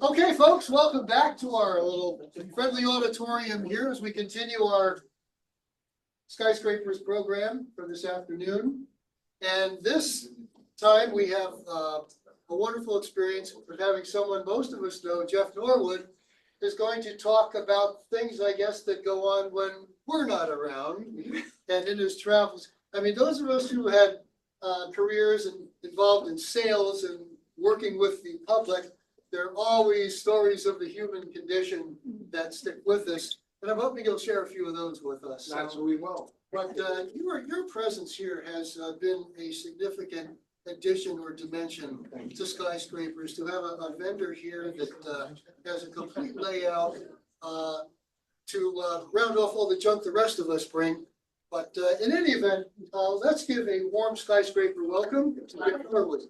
Okay, folks, welcome back to our little friendly auditorium here as we continue our skyscrapers program for this afternoon. And this time we have a wonderful experience of having someone most of us know, Jeff Norwood, is going to talk about things, I guess, that go on when we're not around and in his travels. I mean, those of us who had careers and involved in sales and working with the public, there are always stories of the human condition that stick with us. And I'm hoping you'll share a few of those with us. That's what we will. But your presence here has been a significant addition or dimension to skyscrapers. To have a vendor here that has a complete layout to round off all the junk the rest of us bring. But in any event, let's give a warm skyscraper welcome to Jeff Norwood.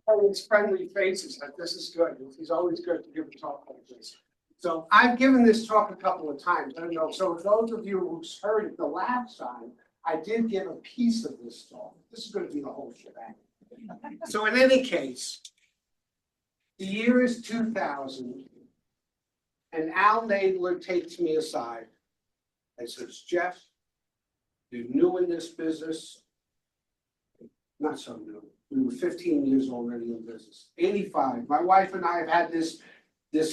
Always friendly faces, like this is good. It's always good to give a talk like this. So I've given this talk a couple of times. I don't know. So for those of you who's heard it the last time, I did give a piece of this talk. This is going to be the whole shebang. So in any case, the year is 2000, and Al Nadler takes me aside and says, "Jeff, you're new in this business." Not so new. We were 15 years already in business. 85. My wife and I have had this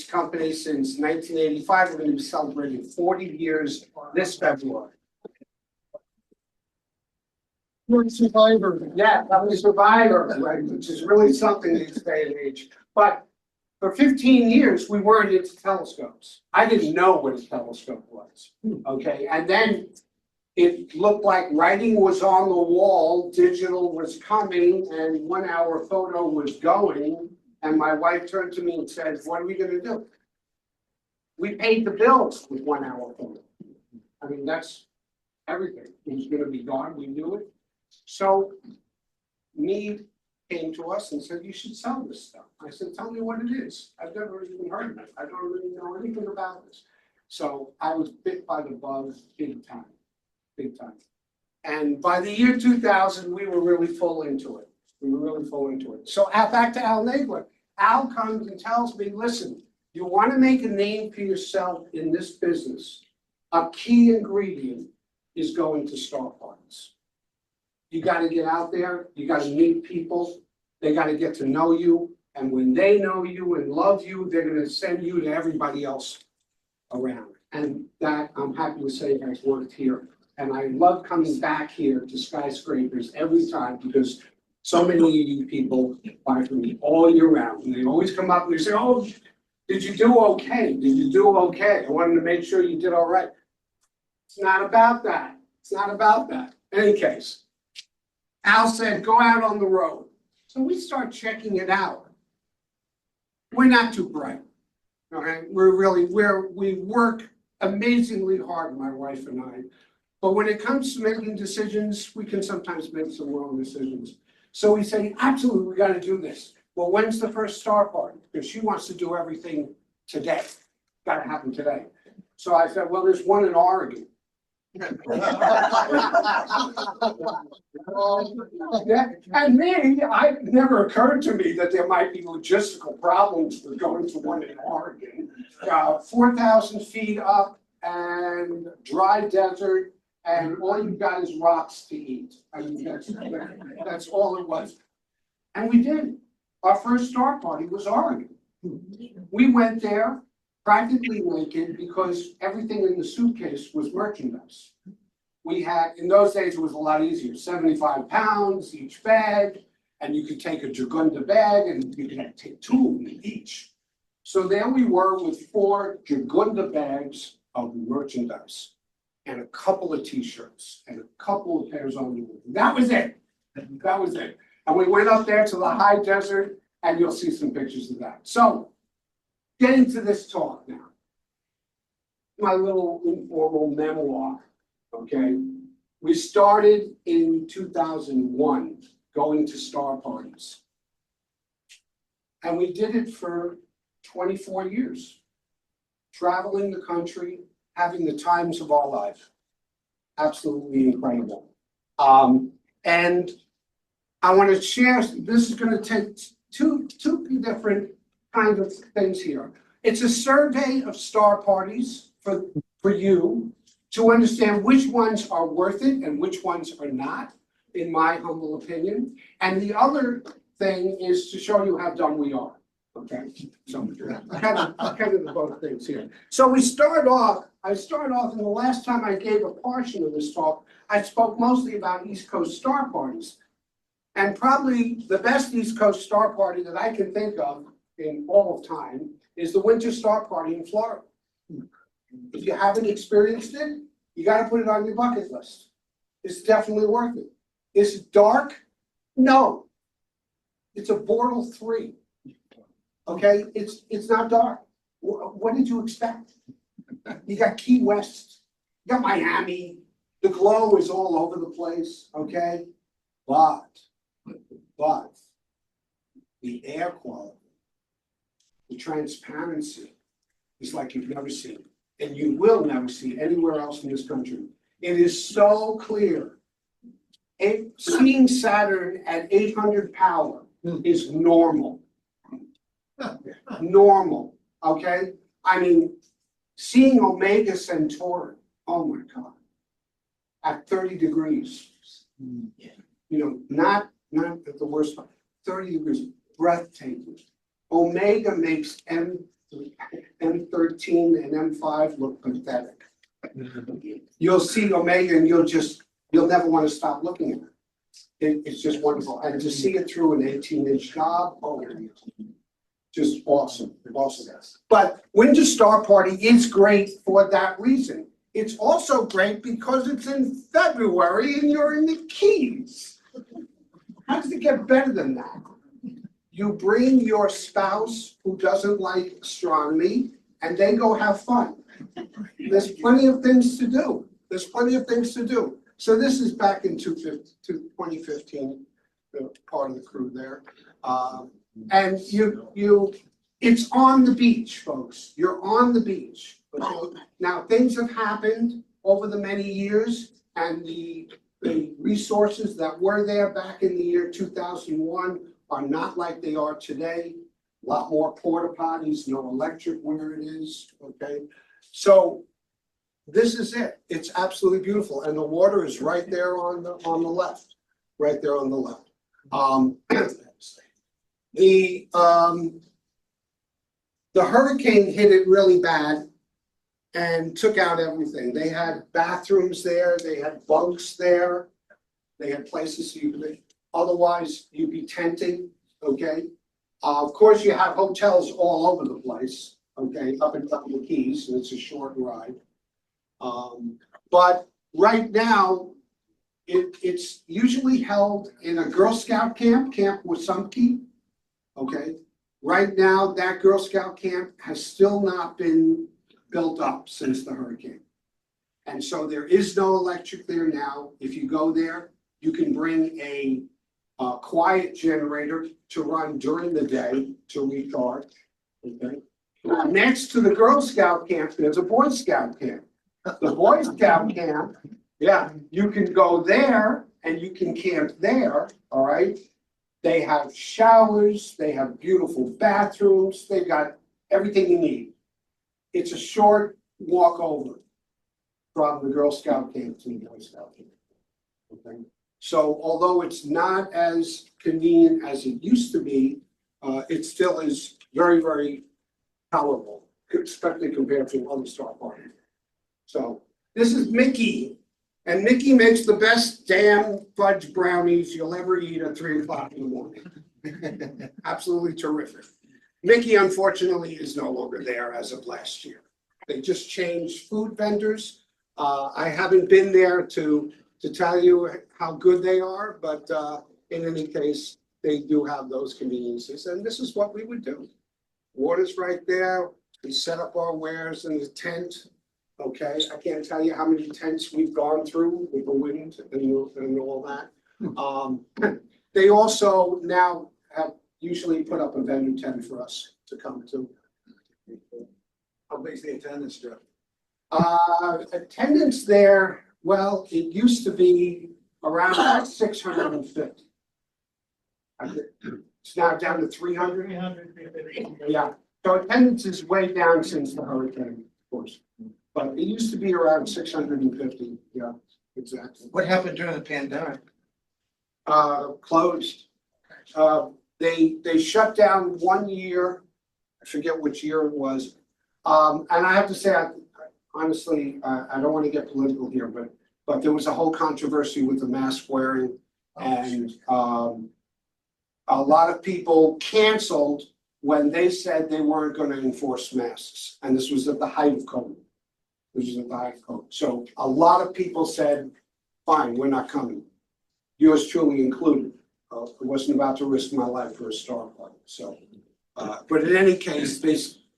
company since 1985. We're going to be celebrating 40 years this February. You're a survivor. Yeah, I'm a survivor, right? Which is really something these day and age. But for 15 years, we weren't into telescopes. I didn't know what a telescope was. Okay, and then it looked like writing was on the wall, digital was coming, and 1 hour photo was going. And my wife turned to me and said, "What are we going to do?" We paid the bills with 1 hour photo. I mean, that's everything. It was going to be gone. We knew it. So Meade came to us and said, "You should sell this stuff." I said, "Tell me what it is. I've never even heard of it. I don't really know anything about this." So I was bit by the bug big time. Big time. And by the year 2000, we were really full into it. So back to Al Nadler. Al comes and tells me, "Listen, you want to make a name for yourself in this business, a key ingredient is going to star parties. You got to get out there, you got to meet people, they got to get to know you, and when they know you and love you, they're going to send you to everybody else around." And that, I'm happy to say, has worked here. And I love coming back here to skyscrapers every time because so many of you people buy from me all year round. And they always come up and they say, "Oh, did you do okay? Did you do okay? I wanted to make sure you did all right." It's not about that. It's not about that. In any case, Al said, "Go out on the road." So we start checking it out. We're not too bright. All right. We work amazingly hard, my wife and I. But when it comes to making decisions, we can sometimes make some wrong decisions. So we say, "Absolutely, we got to do this." "Well, when's the first star party?" Because she wants to do everything today. Got to happen today. So I said, "Well, there's one in Oregon." Yeah. And me, it never occurred to me that there might be logistical problems with going to one in Oregon. 4,000 feet up and dry desert. And all you've got is rocks to eat. I mean, that's all it was. And we did. Our first star party was Oregon. We went there practically naked because everything in the suitcase was merchandise. We had, in those days, it was a lot easier, 75 pounds each bag, and you could take a Jagunda bag and you could take 2 of them each. So there we were with 4 Jagunda bags of merchandise. And a couple of t-shirts and a couple of pairs of underwear. That was it. That was it. And we went up there to the high desert, and you'll see some pictures of that. So, getting to this talk now. My little informal memoir, okay? We started in 2001, going to star parties. And we did it for 24 years, traveling the country, having the times of our life. Absolutely incredible. And I want to share, this is going to take two different kinds of things here. It's a survey of star parties for you to understand which ones are worth it and which ones are not, in my humble opinion. And the other thing is to show you how dumb we are. Okay, so kind of the both things here. So I start off, and the last time I gave a portion of this talk, I spoke mostly about East Coast star parties. And probably the best East Coast star party that I can think of in all of time is the Winter Star Party in Florida. If you haven't experienced it, you gotta put it on your bucket list. It's definitely worth it. Is it dark? No. It's a Bortle 3. Okay, it's not dark. What did you expect? You got Key West, you got Miami, the glow is all over the place, okay? But the air quality, the transparency is like you've never seen, and you will never see anywhere else in this country. It is so clear. Seeing Saturn at 800 power is normal. Normal, okay? I mean, seeing Omega Centauri, oh my God, at 30 degrees. You know, not at the worst part, 30 degrees, breathtaking. Omega makes M13 and M5 look pathetic. You'll see Omega and you'll never want to stop looking at it. It's just wonderful. And to see it through an 18-inch knob, oh, just awesome, awesome. But Winter Star Party is great for that reason. It's also great because it's in February and you're in the Keys. How does it get better than that? You bring your spouse who doesn't like astronomy and they go have fun. There's plenty of things to do. So this is back in 2015, part of the crew there. And it's on the beach, folks. You're on the beach. Okay? Now, things have happened over the many years, and the resources that were there back in the year 2001 are not like they are today. A lot more porta potties, no electric where it is, okay? So this is it. It's absolutely beautiful, and the water is right there on the left, right there on the left. The hurricane hit it really bad and took out everything. They had bathrooms there, they had bunks there, they had places you could, otherwise you'd be tenting, okay? Of course, you have hotels all over the place, okay, up and down the Keys, and it's a short ride. But right now, it's usually held in a Girl Scout camp, Camp Wasumke, okay? Right now, that Girl Scout camp has still not been built up since the hurricane. And so there is no electric there now. If you go there, you can bring a quiet generator to run during the day to recharge, okay? Next to the Girl Scout camp, there's a Boy Scout camp. The Boy Scout camp, yeah, you can go there and you can camp there, all right? They have showers, they have beautiful bathrooms, they've got everything you need. It's a short walk over from the Girl Scout camp to the Boy Scout camp, okay? So although it's not as convenient as it used to be, it still is very, very tolerable, especially compared to other star parties. So this is Mickey, and Mickey makes the best damn fudge brownies you'll ever eat at 3 o'clock in the morning. Absolutely terrific. Mickey, unfortunately, is no longer there as of last year. They just changed food vendors. I haven't been there to tell you how good they are, but in any case, they do have those conveniences, and this is what we would do. Water's right there. We set up our wares in the tent. Okay, I can't tell you how many tents we've gone through with the wind and all that. They also now have usually put up a vendor tent for us to come to. How big's the attendance, Jeff? Attendance there, well, it used to be around 650. It's now down to 300. 300. Yeah, so attendance is way down since the hurricane, of course. But it used to be around 650, yeah, exactly. What happened during the pandemic? Closed. They shut down 1 year, I forget which year it was. And I have to say, honestly, I don't want to get political here, but there was a whole controversy with the mask wearing. And a lot of people canceled when they said they weren't going to enforce masks. And this was at the height of COVID. So a lot of people said, fine, we're not coming. Yours truly included. I wasn't about to risk my life for a star party, so. But in any case,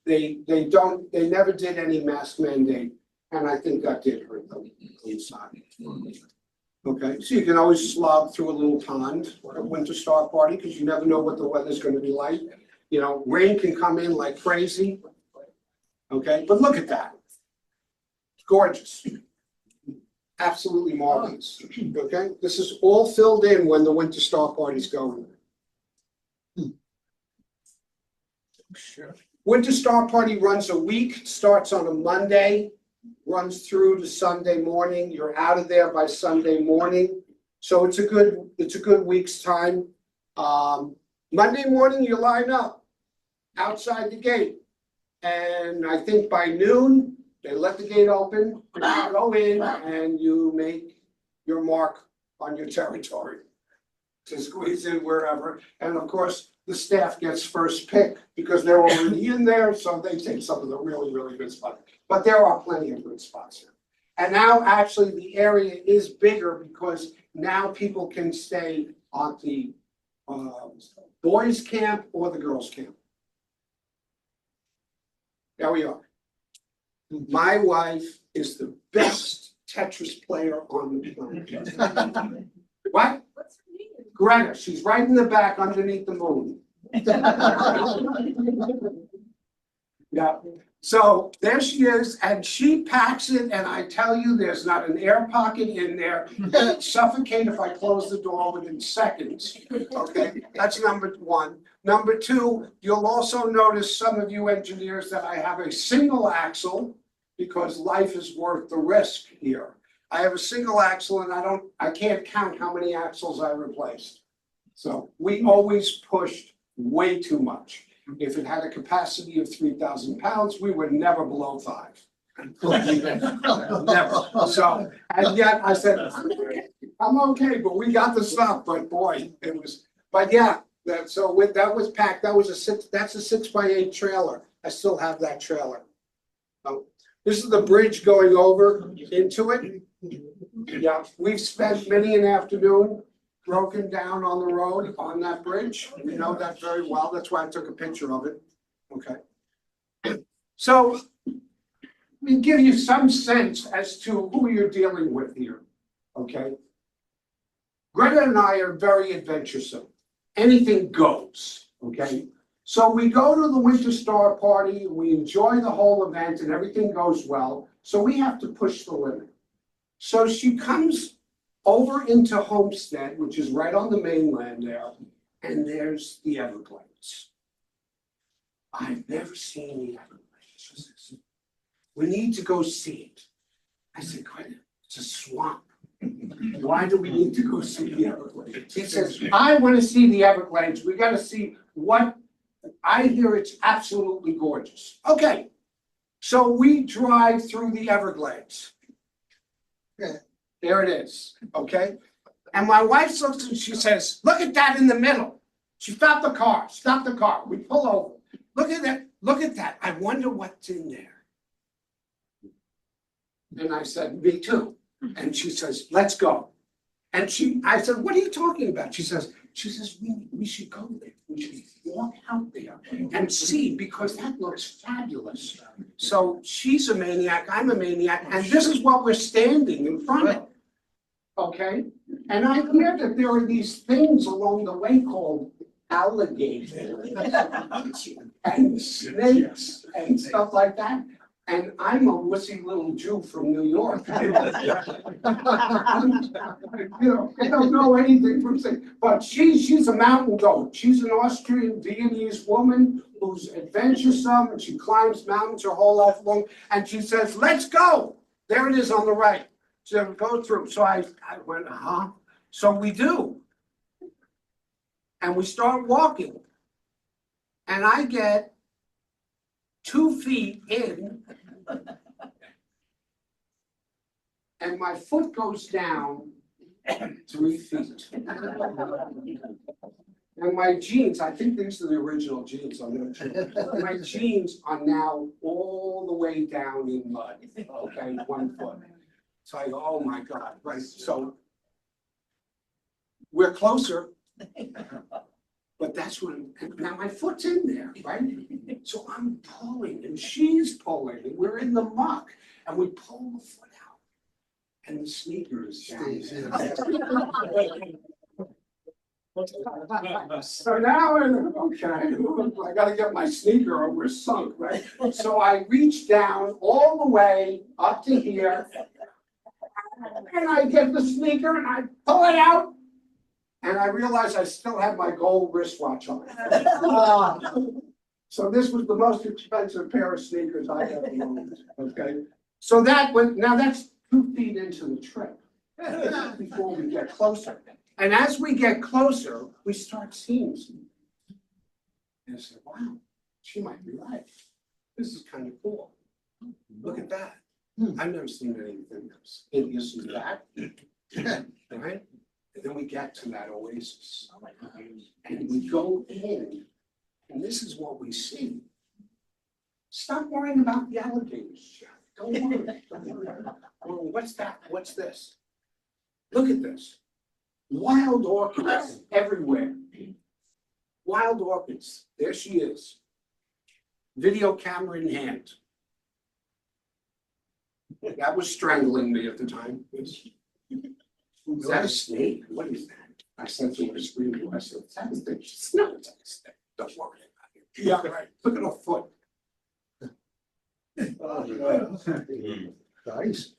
they never did any mask mandate, and I think that did hurt them inside. Okay, so you can always slog through a little pond at a winter star party, because you never know what the weather's gonna be like. You know, rain can come in like crazy. Okay, but look at that. It's gorgeous. Absolutely marvelous, okay? This is all filled in when the winter star party's going. Sure. Winter Star Party runs a week, starts on a Monday, runs through to Sunday morning. You're out of there by Sunday morning. So it's a good week's time. Monday morning, you line up outside the gate. And I think by noon, they let the gate open, you go in and you make your mark on your territory to squeeze in wherever. And of course, the staff gets first pick because they're already in there, so they take some of the really, really good spots. But there are plenty of good spots here. And now actually the area is bigger because now people can stay on the boys' camp or the girls' camp. There we are. My wife is the best Tetris player on the planet. What? What's her name? Greta, she's right in the back underneath the moon. Yeah, so there she is, and she packs it, and I tell you, there's not an air pocket in there. It'd suffocate if I close the door within seconds. Okay, that's number one. Number two, you'll also notice, some of you engineers, that I have a single axle because life is worth the risk here. I have a single axle and I can't count how many axles I replaced. So we always pushed way too much. If it had a capacity of 3,000 pounds, we were never below 5. Never. So, and yet I said, I'm okay, but we got the stuff, but boy, it was, but yeah. So with that was packed, that's a 6x8 trailer. I still have that trailer. This is the bridge going over into it. Yeah, we've spent many an afternoon broken down on the road on that bridge. We know that very well. That's why I took a picture of it. Okay. So let me give you some sense as to who you're dealing with here. Okay. Greta and I are very adventuresome. Anything goes, okay? So we go to the Winter Star Party, we enjoy the whole event and everything goes well. So we have to push the limit. So she comes over into Homestead, which is right on the mainland there, and there's the Everglades. I've never seen the Everglades. We need to go see it. I said, Greta, it's a swamp. Why do we need to go see the Everglades? He says, I want to see the Everglades. We got to see what, I hear it's absolutely gorgeous. Okay, so we drive through the Everglades. There it is, okay? And my wife looks and she says, look at that in the middle. She stopped the car. We pull over. Look at that. I wonder what's in there. And I said, me too. And she says, let's go. And I said, what are you talking about? She says, we should go there. We should walk out there and see, because that looks fabulous. So she's a maniac, I'm a maniac, and this is what we're standing in front of. Okay? And I hear that there are these things along the way called alligators and snakes and stuff like that. And I'm a wussy little Jew from New York. You know, I don't know anything from say, but she's a mountain goat. She's an Austrian Viennese woman who's adventuresome and she climbs mountains her whole life long. And she says, let's go. There it is on the right. So go through. So I went, uh-huh. So we do. And we start walking. And I get 2 feet in. And my foot goes down 3 feet. And my jeans, I think these are the original jeans, I'm not sure. My jeans are now all the way down in mud, okay, 1 foot. So I go, oh my God, right, so we're closer. But that's when, now my foot's in there, right? So I'm pulling and she's pulling and we're in the muck and we pull the foot out. And the sneaker is down there. So now, okay, I gotta get my sneaker or we're sunk, right? So I reach down all the way up to here. And I get the sneaker and I pull it out. And I realized I still had my gold wristwatch on. So this was the most expensive pair of sneakers I ever owned, okay? So that went, now that's 2 feet into the trip before we get closer. And as we get closer, we start seeing something. And I said, wow, she might be right. This is kind of cool. Look at that. I've never seen anything else. And you see that, right? And then we get to that oasis. And we go in, and this is what we see. Stop worrying about the alligators, Jeff. Don't worry. Don't worry. Well, what's that? What's this? Look at this. Wild orchids everywhere. Wild orchids. There she is. Video camera in hand. That was strangling me at the time. Is that a snake? What is that? I said to her, screaming, I said, "That's a snake." She said, "No, it's not a snake. Don't worry about it." Yeah, right. Look at her foot. Nice.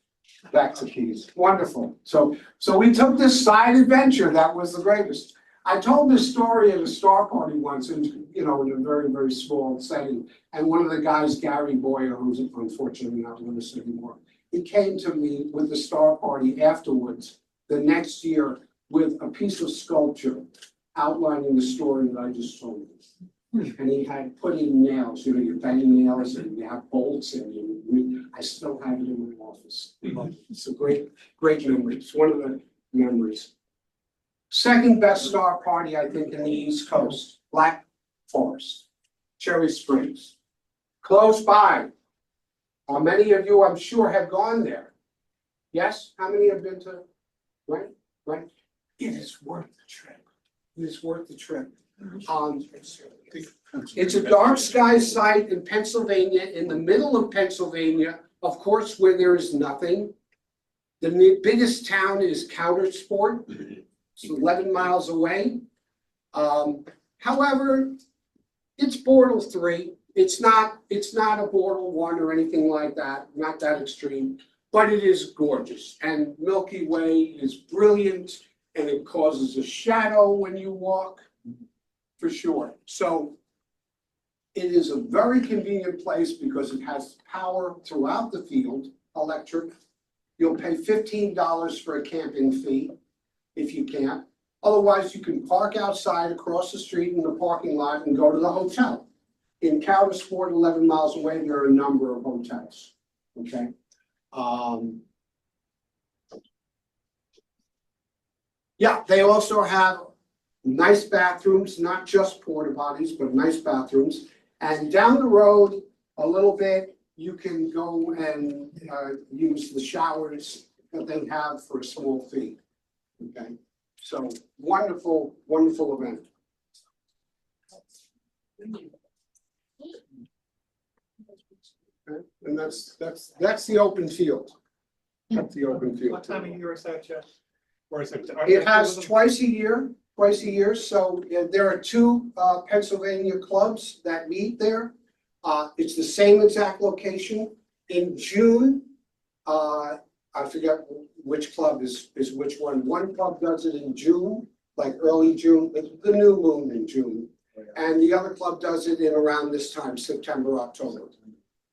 Back to keys. Wonderful. So we took this side adventure. That was the greatest. I told this story at a star party once, and in a very, very small setting. And one of the guys, Gary Boyer, who's unfortunately not with us anymore, he came to me with the star party afterwards the next year with a piece of sculpture outlining the story that I just told you. And he had put in nails, you bang nails and you have bolts in you. I still have it in my office. It's a great, great memory. It's one of the memories. Second best star party, I think, in the East Coast, Black Forest, Cherry Springs. Close by. Many of you, I'm sure, have gone there. Yes? How many have been to? Right? Right? It is worth the trip. It is worth the trip. It's a dark sky site in Pennsylvania, in the middle of Pennsylvania, of course, where there is nothing. The biggest town is Countersport. It's 11 miles away. However, it's Bortle 3. It's not a Bortle 1 or anything like that, not that extreme, but it is gorgeous. And Milky Way is brilliant, and it causes a shadow when you walk, for sure. So it is a very convenient place because it has power throughout the field, electric. You'll pay $15 for a camping fee if you can't. Otherwise, you can park outside across the street in the parking lot and go to the hotel. In Countersport, 11 miles away, there are a number of hotels, okay? Yeah, they also have nice bathrooms, not just porta potties, but nice bathrooms. And down the road a little bit, you can go and use the showers that they have for a small fee, okay? So wonderful, wonderful event. Okay. And that's the open field. That's the open field. What time of year is that, Jeff? Or is it? It has twice a year. So there are 2 Pennsylvania clubs that meet there. It's the same exact location. In June, I forget which club is which one. One club does it in June, like early June, the new moon in June. And the other club does it in around this time, September, October.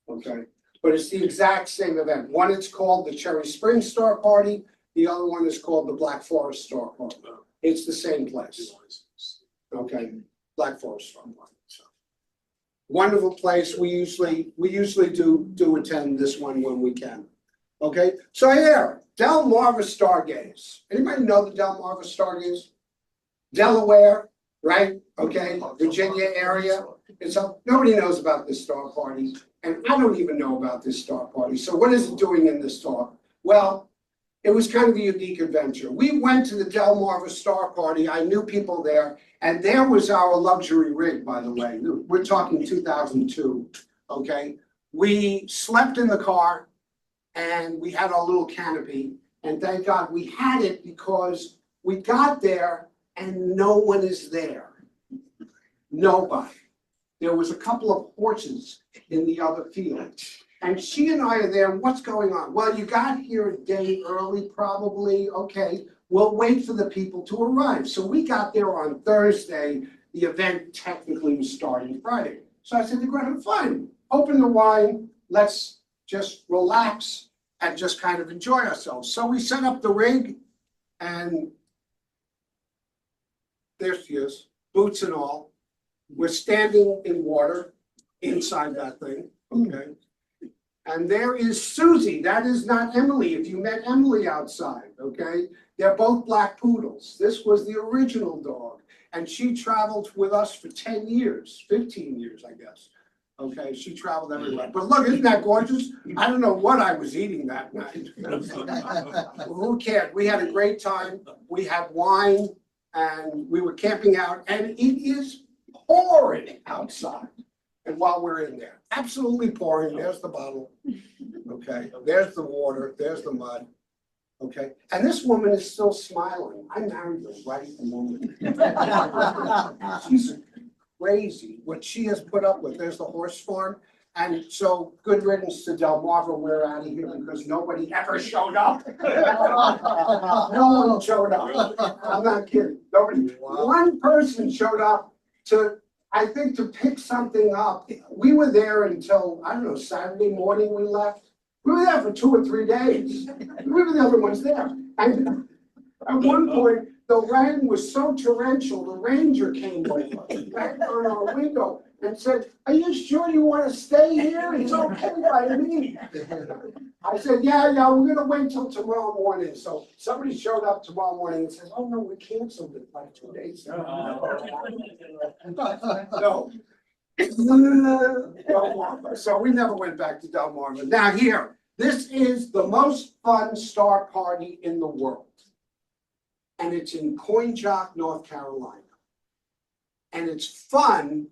Okay, but it's the exact same event. One is called the Cherry Springs Star Party, the other one is called the Black Forest Star Party. It's the same place. Okay, Black Forest Star Party. So, wonderful place. We usually do attend this one when we can. Okay, so here, Delmarva Stargaze. Anybody know the Delmarva Stargaze? Delaware, right? Okay, Virginia area. It's up. Nobody knows about this star party, and I don't even know about this star party. So what is it doing in this talk? Well, it was kind of a unique adventure. We went to the Delmarva Star Party. I knew people there, and there was our luxury rig, by the way. We're talking 2002, okay? We slept in the car, and we had our little canopy, and thank God we had it because we got there and no one is there. Nobody. There was a couple of horses in the other field. And she and I are there, what's going on? Well, you got here a day early, probably, okay. We'll wait for the people to arrive. So we got there on Thursday. The event technically was starting Friday. So I said to Greta, fine, open the wine, let's just relax and just kind of enjoy ourselves. So we set up the rig and there she is, boots and all. We're standing in water inside that thing, okay? And there is Susie, that is not Emily, if you met Emily outside, okay? They're both black poodles. This was the original dog. And she traveled with us for 10 years, 15 years, I guess. Okay, she traveled everywhere. But look, isn't that gorgeous? I don't know what I was eating that night. Who cared? We had a great time. We had wine and we were camping out and it is pouring outside. And while we're in there, absolutely pouring, there's the bottle, okay, there's the water, there's the mud, okay, and this woman is still smiling. I married the right woman. She's crazy what she has put up with. There's the horse farm, and so good riddance to Delmarva. We're out of here because nobody ever showed up. No one showed up. I'm not kidding. Nobody. One person showed up to. I think to pick something up. We were there until, I don't know, Saturday morning we left. We were there for 2 or 3 days. We were the only ones there. And at one point, the rain was so torrential, the ranger came over, back on our window and said, are you sure you want to stay here? It's okay by me. I said, yeah, we're gonna wait till tomorrow morning. So somebody showed up tomorrow morning and said, oh no, we canceled it like 2 days ago. No. Delmarva. So we never went back to Delmarva. Now here, this is the most fun star party in the world. And it's in Coinjock, North Carolina. And it's fun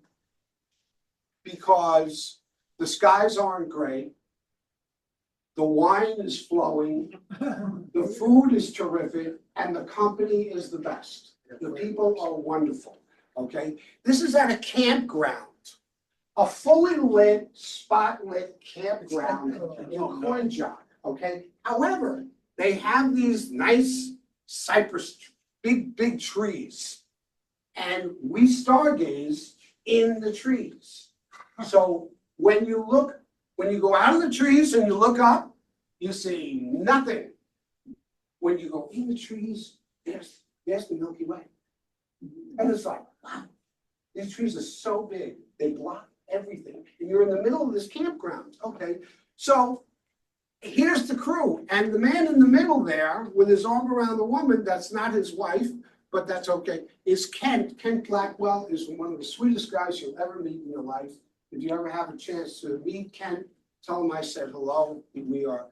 because the skies aren't gray. The wine is flowing, the food is terrific, and the company is the best. The people are wonderful, okay? This is at a campground, a fully lit, spot-lit campground in Coinjock, okay? However, they have these nice cypress, big trees, and we stargaze in the trees. So when you go out of the trees and you look up, you see nothing. When you go in the trees, there's the Milky Way. And it's like, wow, these trees are so big, they block everything. And you're in the middle of this campground, okay? So here's the crew, and the man in the middle there with his arm around the woman, that's not his wife, but that's okay, is Kent. Kent Blackwell is one of the sweetest guys you'll ever meet in your life. If you ever have a chance to meet Kent, tell him I said hello. We are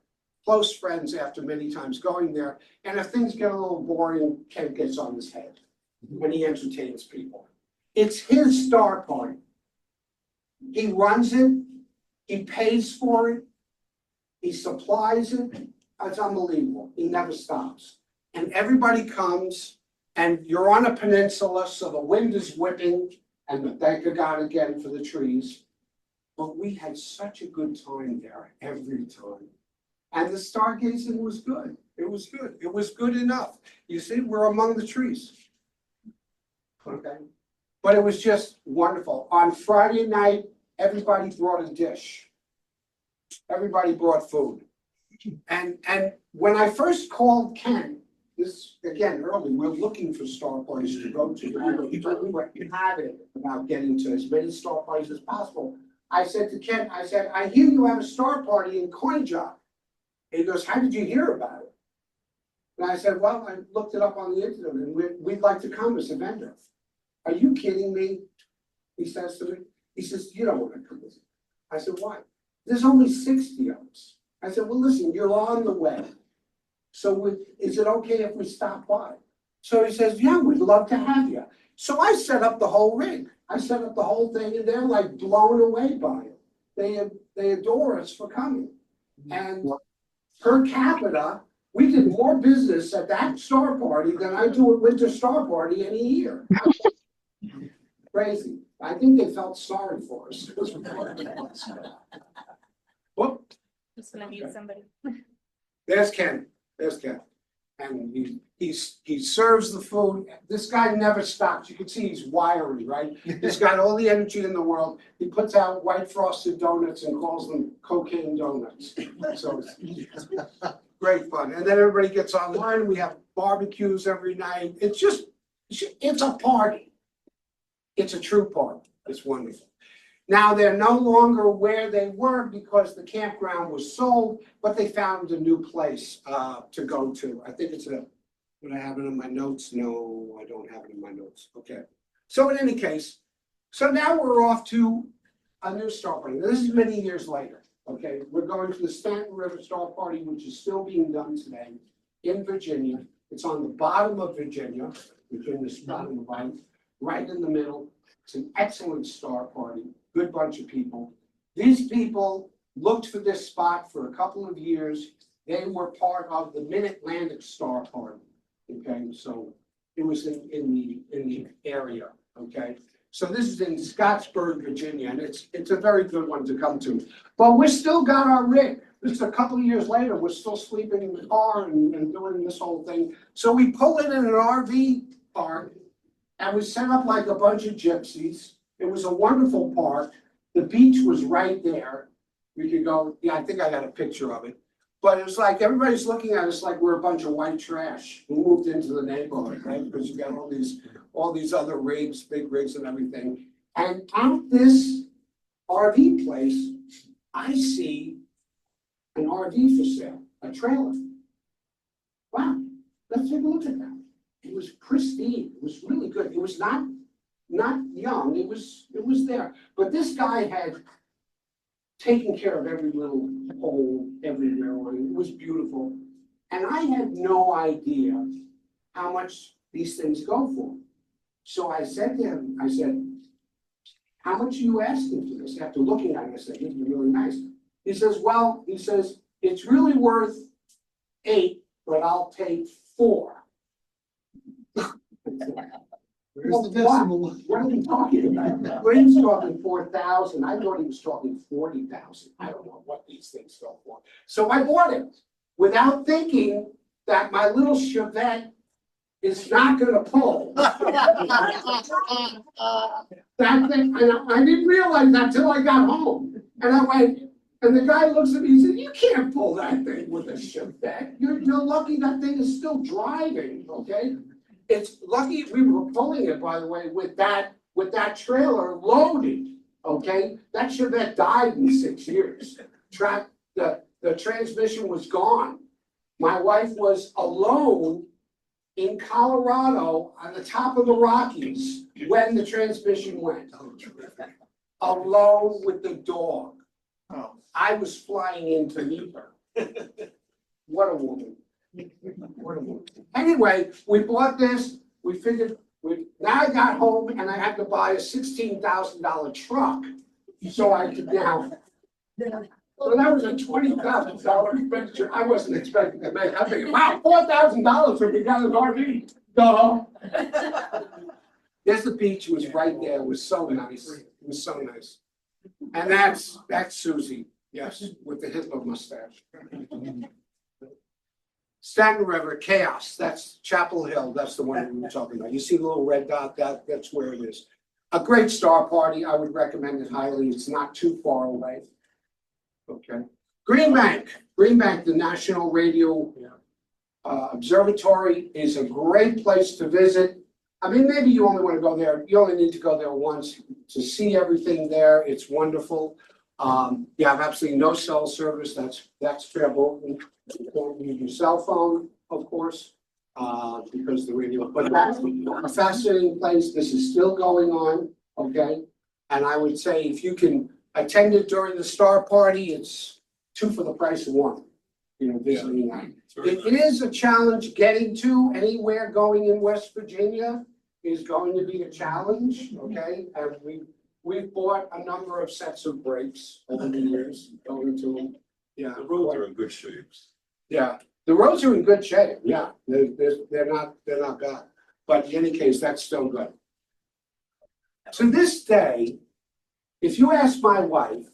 close friends after many times going there. And if things get a little boring, Kent gets on his head when he entertains people. It's his star party. He runs it, he pays for it, he supplies it. It's unbelievable. He never stops. And everybody comes, and you're on a peninsula, so the wind is whipping, and thank God again for the trees. but we had such a good time there every time. And the stargazing was good. It was good. It was good enough. You see, we're among the trees. Okay. But it was just wonderful. On Friday night, everybody brought a dish. Everybody brought food. And when I first called Ken, this, again, early, we're looking for star parties to go to. We were avid about getting to as many star parties as possible. I said to Ken, I said, I hear you have a star party in Coin Job. He goes, how did you hear about it? And I said, well, I looked it up on the internet and we'd like to come as a vendor. Are you kidding me? He says to me. He says, you don't want to come with me. I said, why? There's only 60 of us. I said, well, listen, you're on the way. So is it okay if we stop by? So he says, yeah, we'd love to have you. So I set up the whole rig. I set up the whole thing and they're like blown away by it. They adore us for coming. And per capita, we did more business at that star party than I do at Winter Star Party any year. Crazy. I think they felt sorry for us. Whoop. Just gonna meet somebody. There's Ken. There's Ken. And he serves the food. This guy never stops. You can see he's wiry, right? He's got all the energy in the world. He puts out white frosted donuts and calls them cocaine donuts. So it's great fun. And then everybody gets online. We have barbecues every night. It's a party. It's a true party. It's wonderful. Now, they're no longer where they were because the campground was sold, but they found a new place to go to. I think it's would I have it in my notes? No, I don't have it in my notes. Okay. So in any case, so now we're off to a new star party. This is many years later. Okay. We're going to the Stanton River Star Party, which is still being done today in Virginia. It's on the bottom of Virginia, Virginia's bottom right in the middle. It's an excellent star party. Good bunch of people. These people looked for this spot for a couple of years. They were part of the Mid-Atlantic Star Party. Okay, so it was in the area. Okay, so this is in Scottsburg, Virginia, and it's a very good one to come to. But we still got our rig. This is a couple of years later. We're still sleeping in the car and doing this whole thing. So we pull it in an RV park, and we set up like a bunch of gypsies. It was a wonderful park. The beach was right there. We could go, yeah, I think I got a picture of it. But it was like everybody's looking at us like we're a bunch of white trash who moved into the neighborhood, right? Because you got all these other rigs, big rigs and everything. And at this RV place, I see an RV for sale, a trailer. Wow, let's take a look at that. It was pristine. It was really good. It was not young, it was there. But this guy had taken care of every little hole everywhere on it. It was beautiful. And I had no idea how much these things go for. So I said to him, I said, how much are you asking for this? After looking at it, I said, this is really nice. He says, well, it's really worth 8, but I'll take 4. Where's the decimal? What are you talking about? Well, he's talking 4,000. I thought he was talking 40,000. I don't know what these things go for. So I bought it without thinking that my little Chevette is not going to pull. That thing, and I didn't realize that till I got home. And I went, and the guy looks at me and said, you can't pull that thing with a Chevette. You're lucky that thing is still driving, okay? It's lucky we were pulling it, by the way, with that trailer loaded, okay? That Chevette died in 6 years. The transmission was gone. My wife was alone in Colorado on the top of the Rockies when the transmission went. Alone with the dog. Oh. I was flying in to meet her. What a woman. Anyway, we bought this, we figured, now I got home and I had to buy a $16,000 truck. So I could now, so that was a $20,000 expenditure I wasn't expecting to make. I figured, wow, $4,000 if we got an RV. Duh. There's the beach, it was right there, it was so nice, it was so nice. And that's Susie, yes, with the Hitler mustache. Staten River, Chaos, that's Chapel Hill, that's the one we were talking about. You see the little red dot, that's where it is. A great star party, I would recommend it highly, it's not too far away. Okay, Green Bank, the National Radio Observatory is a great place to visit. I mean, maybe you only want to go there, you only need to go there once to see everything there, it's wonderful. You have absolutely no cell service, that's fair, you can't use your cell phone, of course, because the radio, but that's a fascinating place, this is still going on, okay? And I would say if you can attend it during the star party, it's 2 for the price of 1, visiting that. It is a challenge getting to anywhere going in West Virginia is going to be a challenge, okay? And we've bought a number of sets of brakes over the years, going to them. Yeah. The roads are in good shape. Yeah, the roads are in good shape, yeah, they're not bad, but in any case, that's still good. To this day, if you ask my wife,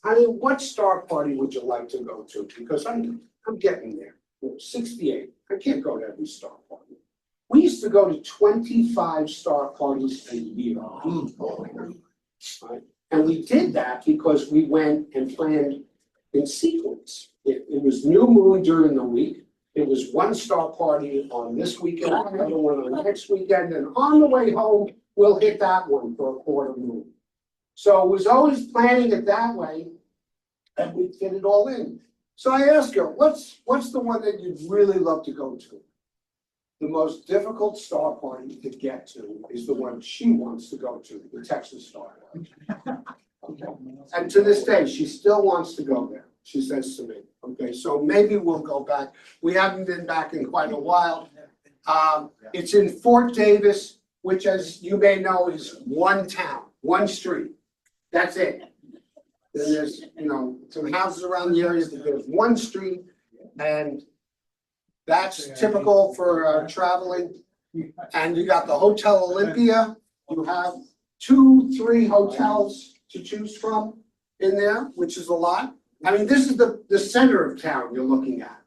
honey, what star party would you like to go to? Because I'm getting there, 68, I can't go to every star party. We used to go to 25 star parties a year. Right? And we did that because we went and planned in sequence. It was new moon during the week. It was 1 star party on this weekend, another one on the next weekend, and on the way home, we'll hit that one for a quarter moon. So it was always planning it that way, and we'd fit it all in. So I asked her, what's the one that you'd really love to go to? The most difficult star party to get to is the one she wants to go to, the Texas Star Party. Okay. And to this day, she still wants to go there, she says to me. Okay, so maybe we'll go back. We haven't been back in quite a while. It's in Fort Davis, which, as you may know, is 1 town, 1 street. That's it. Then there's, some houses around the area, but there's 1 street, and that's typical for traveling. And you got the Hotel Olympia. You have 2, 3 hotels to choose from in there, which is a lot. I mean, this is the center of town you're looking at.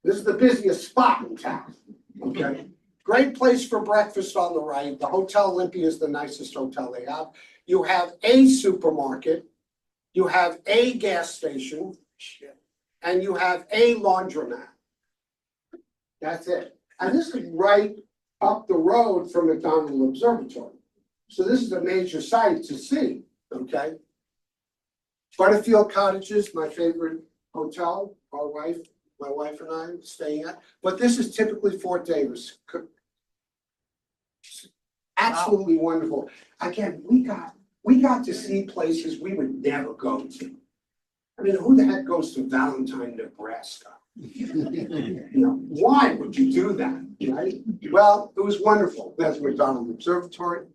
This is the busiest spot in town, okay? Great place for breakfast on the right. The Hotel Olympia is the nicest hotel they have. You have a supermarket, you have a gas station, and you have a laundromat. That's it. And this is right up the road from McDonald Observatory. So this is a major site to see, okay? Butterfield Cottages, my favorite hotel, my wife and I staying at, but this is typically Fort Davis. Absolutely wonderful. Again, we got to see places we would never go to. I mean, who the heck goes to Valentine, Nebraska? Why would you do that, right? Well, it was wonderful. That's McDonald Observatory.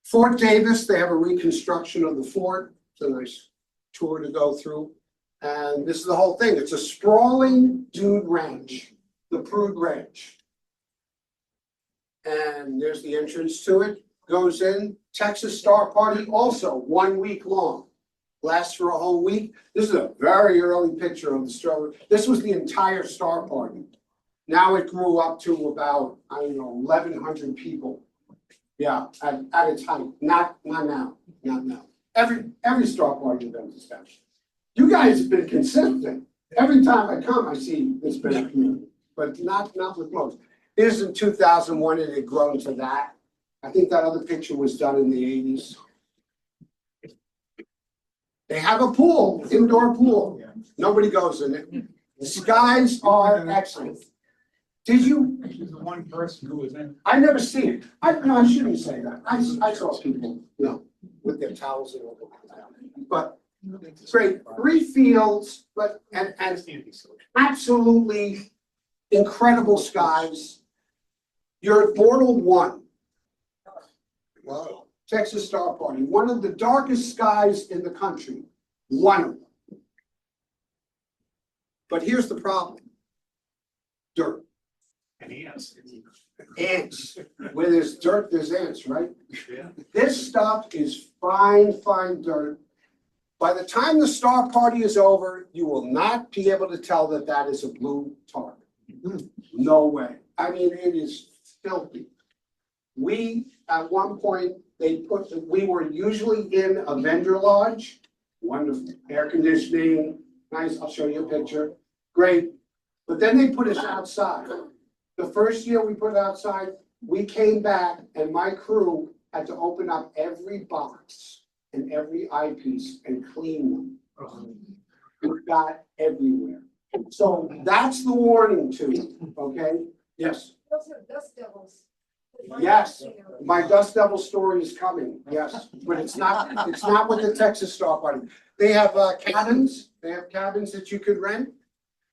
Fort Davis, they have a reconstruction of the fort. It's a nice tour to go through. And this is the whole thing. It's a sprawling dude ranch, the Prude Ranch. And there's the entrance to it, goes in. Texas Star Party, also 1 week long. Lasts for a whole week. This is a very early picture of the star. This was the entire star party. Now it grew up to about, 1,100 people. Yeah, at its height. Not now. Every star party event is that. You guys have been consistent. Every time I come, I see this been a community, but not with most. Here's in 2001, it had grown to that. I think that other picture was done in the 80s. They have a pool, indoor pool. Nobody goes in it. The skies are excellent. Did you? She's the one person who was in. I never see it. I shouldn't say that. I saw people, with their towels and all that. But great, 3 fields, but and absolutely incredible skies. You're at Portal 1. Wow. Texas Star Party, one of the darkest skies in the country, one of them. But here's the problem, dirt. And ants. Ants. Where there's dirt, there's ants, right? Yeah. This stuff is fine, fine dirt. By the time the star party is over, you will not be able to tell that that is a blue tar. No way. I mean, it is filthy. We, at one point, we were usually in a vendor lodge, wonderful, air conditioning, nice, I'll show you a picture, great. But then they put us outside. The first year we put it outside, we came back and my crew had to open up every box and every eyepiece and clean them. It got everywhere. So that's the warning to you, okay? Yes, Those are dust devils. yes, my dust devil story is coming, yes, but it's not with the Texas Star Party. They have cabins that you could rent.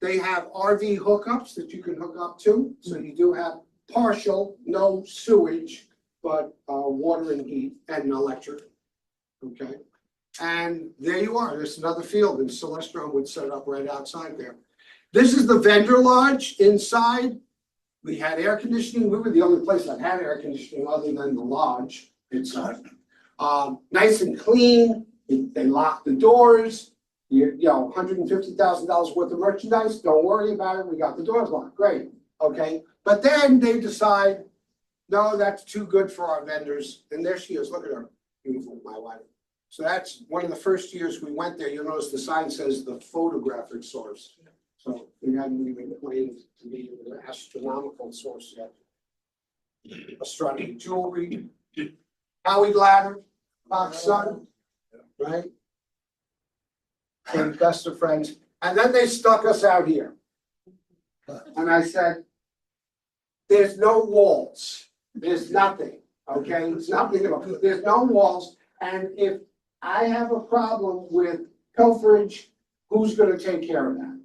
They have RV hookups that you can hook up to, so you do have partial, no sewage, but water and heat and electric. Okay, and there you are, there's another field, and Celestron would set up right outside there. This is the vendor lodge inside. We had air conditioning, we were the only place that had air conditioning other than the lodge inside. Nice and clean, they locked the doors. You know, $150,000 worth of merchandise, don't worry about it, we got the doors locked, great, okay? But then they decide, no, that's too good for our vendors, and there she is, look at her, beautiful, my wife. So that's one of the first years we went there, you'll notice the sign says the photographic source. So we hadn't even claimed to be an astronomical source yet. Astronomy jewelry, Howie Ladder, Fox Sun, right? And best of friends, and then they stuck us out here. And I said, there's no walls, there's nothing, okay, it's nothing about, there's no walls. And if I have a problem with pilferage, who's gonna take care of that?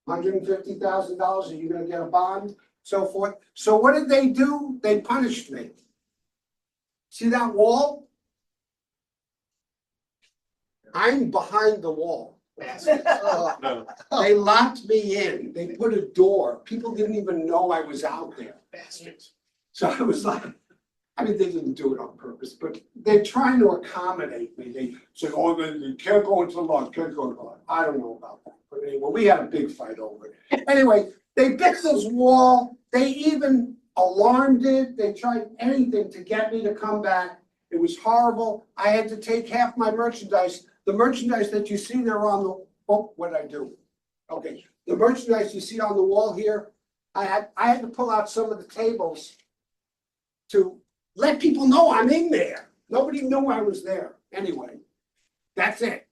$150,000, are you gonna get a bond, so forth? So what did they do? They punished me. See that wall? I'm behind the wall. They locked me in, they put a door, people didn't even know I was out there. Bastards. So I was like, I mean, they didn't do it on purpose, but they're trying to accommodate me. They say, oh, you can't go into the lodge, can't go into the lodge. I don't know about that, but anyway, we had a big fight over it. Anyway, they built this wall, they even alarmed it, they tried anything to get me to come back. It was horrible. I had to take half my merchandise. The merchandise that you see there on the, oh, what'd I do? Okay, the merchandise you see on the wall here, I had to pull out some of the tables to let people know I'm in there. Nobody knew I was there. Anyway, that's it.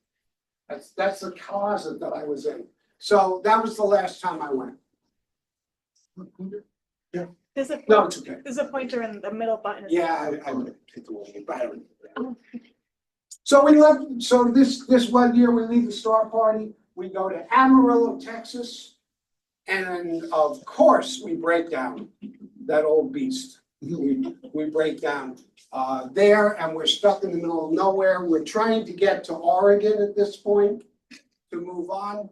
That's the closet that I was in. So that was the last time I went. No, it's okay. There's a pointer in the middle button. Yeah, I would hit the wall, but I don't. So we left, so this 1 year we leave the Star Party, we go to Amarillo, Texas. And of course, we break down that old beast. We break down there and we're stuck in the middle of nowhere. We're trying to get to Oregon at this point to move on.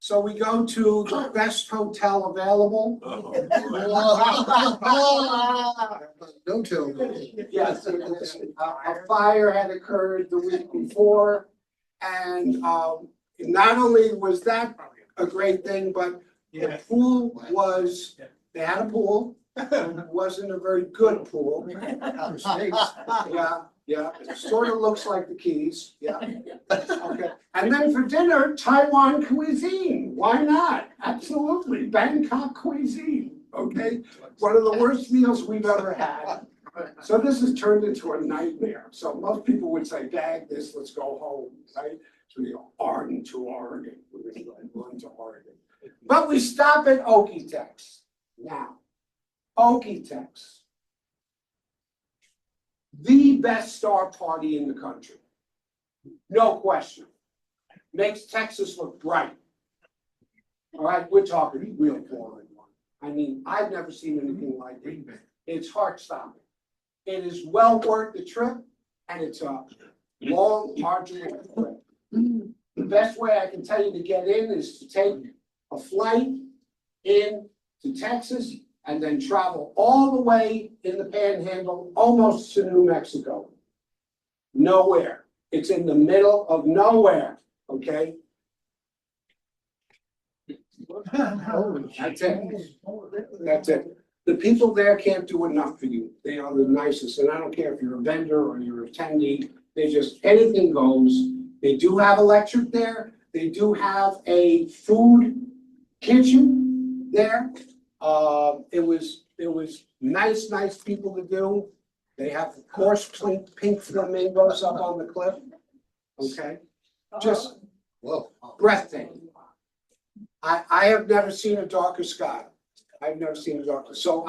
So we go to the best hotel available. No tell. Yes, a fire had occurred the week before. And not only was that a great thing, but the pool was, they had a pool. It wasn't a very good pool. Yeah, it sort of looks like the Keys, yeah. Okay, and then for dinner, Taiwan cuisine, why not? Absolutely, Bangkok cuisine, okay? One of the worst meals we've ever had. So this has turned into a nightmare. So most people would say, bag this, let's go home, right? So we go Oregon to Oregon, we're gonna run to Oregon. But we stop at Okie-Tex now. Okie-Tex. The best Star Party in the country. No question. Makes Texas look bright. All right, we're talking real boring one. I mean, I've never seen anything like it. It's heart-stopping. It is well worth the trip, and it's a long, arduous trip. The best way I can tell you to get in is to take a flight in to Texas and then travel all the way in the panhandle, almost to New Mexico. Nowhere. It's in the middle of nowhere, okay? That's it. That's it. The people there can't do enough for you. They are the nicest, and I don't care if you're a vendor or you're an attendee, they just, anything goes. They do have electric there. They do have a food kitchen there. It was nice people to do. They have, of course, pink flamingos up on the cliff. Okay, just Whoa. breathtaking. I have never seen a darker sky. I've never seen a darker. So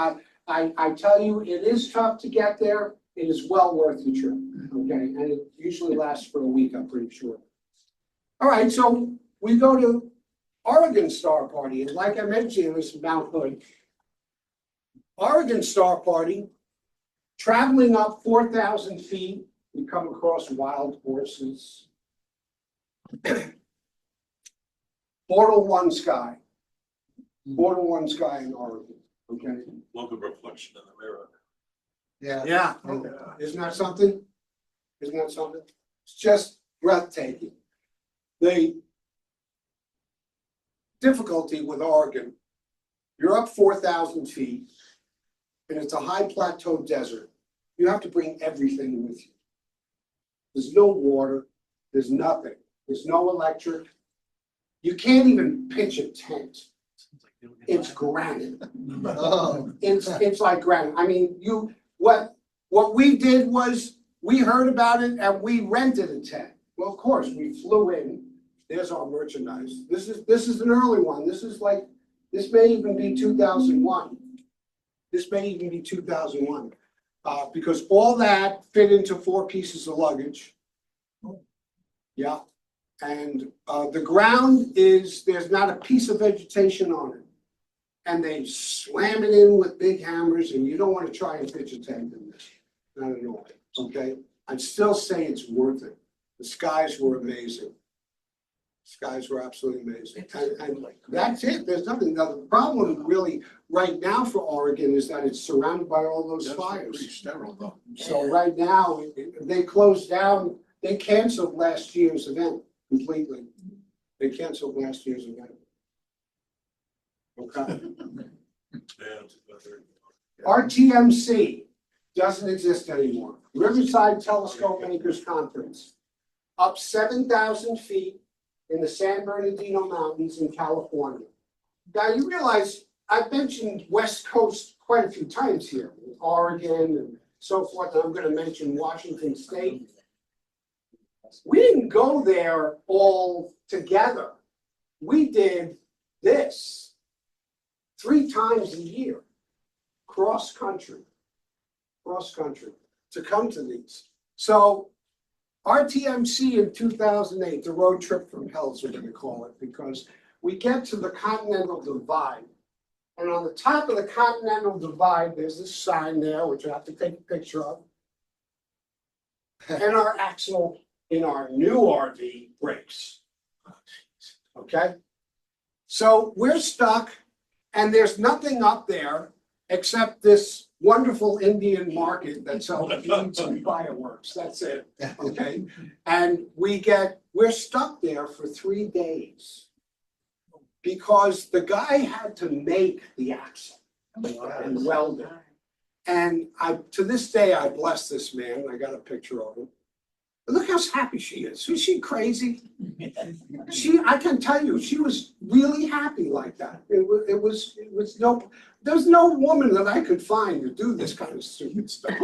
I tell you, it is tough to get there. It is well worth the trip. Okay, and it usually lasts for a week, I'm pretty sure. All right, so we go to Oregon Star Party, and like I mentioned, it was Mount Hood. Oregon Star Party, traveling up 4,000 feet, we come across wild horses. Portal One sky. Portal One sky in Oregon, okay? Look at reflection in the mirror. Yeah. Yeah. Isn't that something? Isn't that something? It's just breathtaking. The difficulty with Oregon, you're up 4,000 feet, and it's a high plateau desert. You have to bring everything with you. There's no water, there's nothing, there's no electric. You can't even pitch a tent. It's granite. Oh. It's like granite. I mean, what we did was, we heard about it and we rented a tent. Well, of course, we flew in. There's our merchandise. This is an early one. This may even be 2001. This may even be 2001. Because all that fit into 4 pieces of luggage. Yeah. And the ground is, there's not a piece of vegetation on it. And they slam it in with big hammers, and you don't want to try and pitch a tent in this. Not at all, okay? I'd still say it's worth it. The skies were amazing. Skies were absolutely amazing. And that's it, there's nothing. Now, the problem really right now for Oregon is that it's surrounded by all those That's pretty fires. sterile though. So right now, they closed down, they canceled last year's event completely. They canceled last year's event. Okay. Yeah, it's better. RTMC doesn't exist anymore. Riverside Telescope Makers Conference. Up 7,000 feet in the San Bernardino Mountains in California. Now you realize I've mentioned West Coast quite a few times here, Oregon and so forth, and I'm going to mention Washington State. We didn't go there all together. We did this 3 times a year, cross country, to come to these. So RTMC in 2008, the road trip from hell, we're going to call it, because we get to the Continental Divide. And on the top of the Continental Divide, there's this sign there, which I have to take a picture of. And our axle in our new RV breaks. Okay? So we're stuck, and there's nothing up there except this wonderful Indian market that sells beads and fireworks. That's it. Okay? And we're stuck there for 3 days because the guy had to make the axle and weld it. And to this day, I bless this man. I got a picture of him. But look how happy she is. Was she crazy? I can tell you, she was really happy like that. There's no woman that I could find to do this kind of stupid stuff.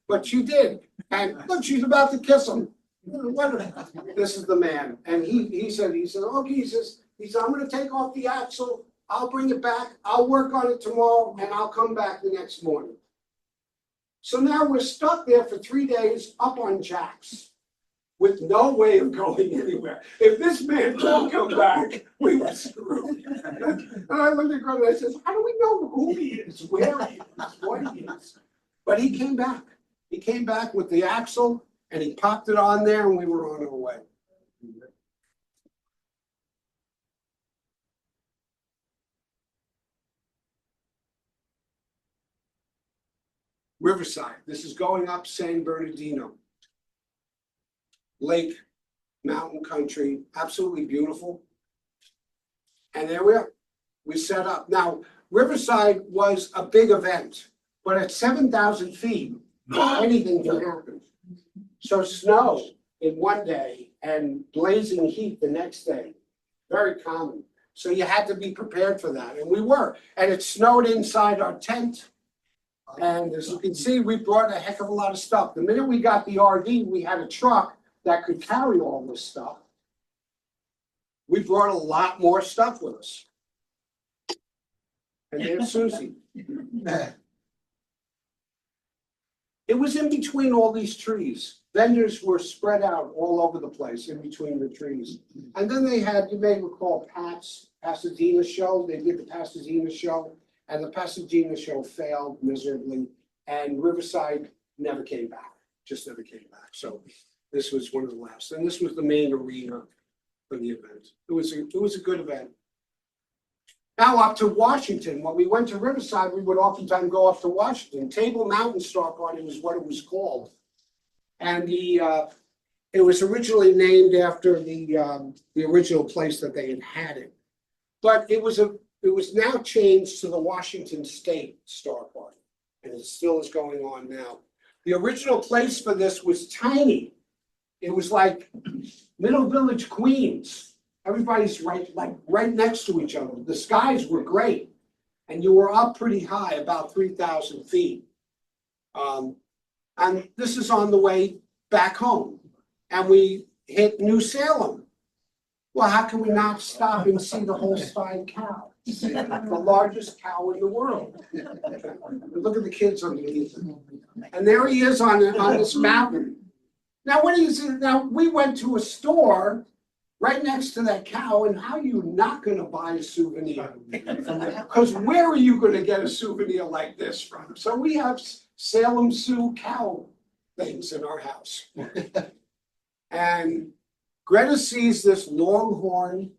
But she did. And look, she's about to kiss him. This is the man. And he said, okay, he says, I'm gonna take off the axle, I'll bring it back, I'll work on it tomorrow, and I'll come back the next morning. So now we're stuck there for 3 days up on jacks with no way of going anywhere. If this man don't come back, we were screwed. And I looked at Greg and I said, how do we know who he is, where he is, what he is? But he came back. He came back with the axle and he popped it on there and we were on our way. Riverside, this is going up San Bernardino. Lake, mountain country, absolutely beautiful. And there we are, we set up. Now, Riverside was a big event, but at 7,000 feet, anything can happen. So snow in one day and blazing heat the next day, very common. So you had to be prepared for that, and we were. And it snowed inside our tent. And as you can see, we brought a heck of a lot of stuff. The minute we got the RV, we had a truck that could carry all this stuff. We brought a lot more stuff with us. And there's Susie. It was in between all these trees. Vendors were spread out all over the place in between the trees. And then they had, you may recall, Pasadena show. They did the Pasadena show, and the Pasadena show failed miserably. And Riverside never came back, just never came back. So this was one of the last. And this was the main arena for the event. It was a good event. Now up to Washington. When we went to Riverside, we would oftentimes go up to Washington. Table Mountain Star Party was what it was called. And it was originally named after the original place that they had it. But it was now changed to the Washington State Star Party. And it still is going on now. The original place for this was tiny. It was like Middle Village, Queens. Everybody's right next to each other. The skies were great. And you were up pretty high, about 3,000 feet. And this is on the way back home. And we hit New Salem. Well, how can we not stop and see the Holstein cow? The largest cow in the world. Look at the kids underneath it. And there he is on this mountain. Now, we went to a store right next to that cow, and how are you not gonna buy a souvenir? Because where are you gonna get a souvenir like this from? So we have Salem Sioux cow things in our house. And Greta sees this longhorn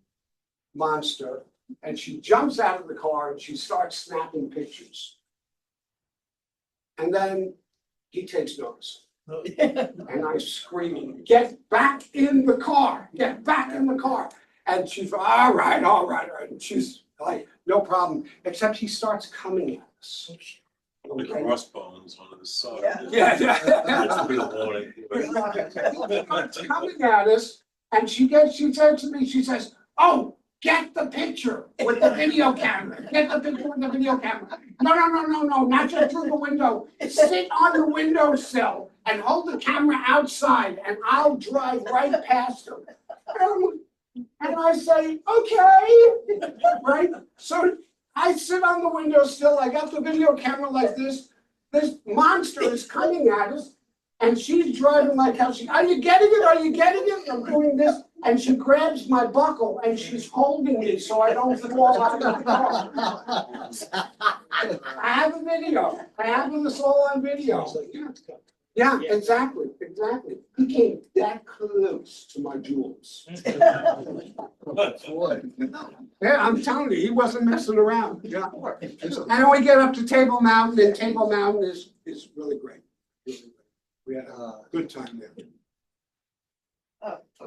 monster, and she jumps out of the car and she starts snapping pictures. And then he takes notice. And I'm screaming, get back in the car, get back in the car. And she's all right. And she's like, no problem, except he starts coming at us. The crossbones on the side. Yeah. That's a real warning. He starts coming at us, and she said to me, she says, oh, get the picture with the video camera. Get the picture with the video camera. No, not just through the window. Sit on the windowsill and hold the camera outside, and I'll drive right past her. And I say, okay, right? So I sit on the windowsill, I got the video camera like this. This monster is coming at us, and she's driving like hell. Are you getting it? Are you getting it? I'm doing this. And she grabs my buckle and she's holding me so I don't fall out of the car. I have a video. I have this all on video. Yeah, exactly. He came that close to my jewels. Yeah, I'm telling you, he wasn't messing around. Yeah. And then we get up to Table Mountain, and Table Mountain is really great. We had a good time there.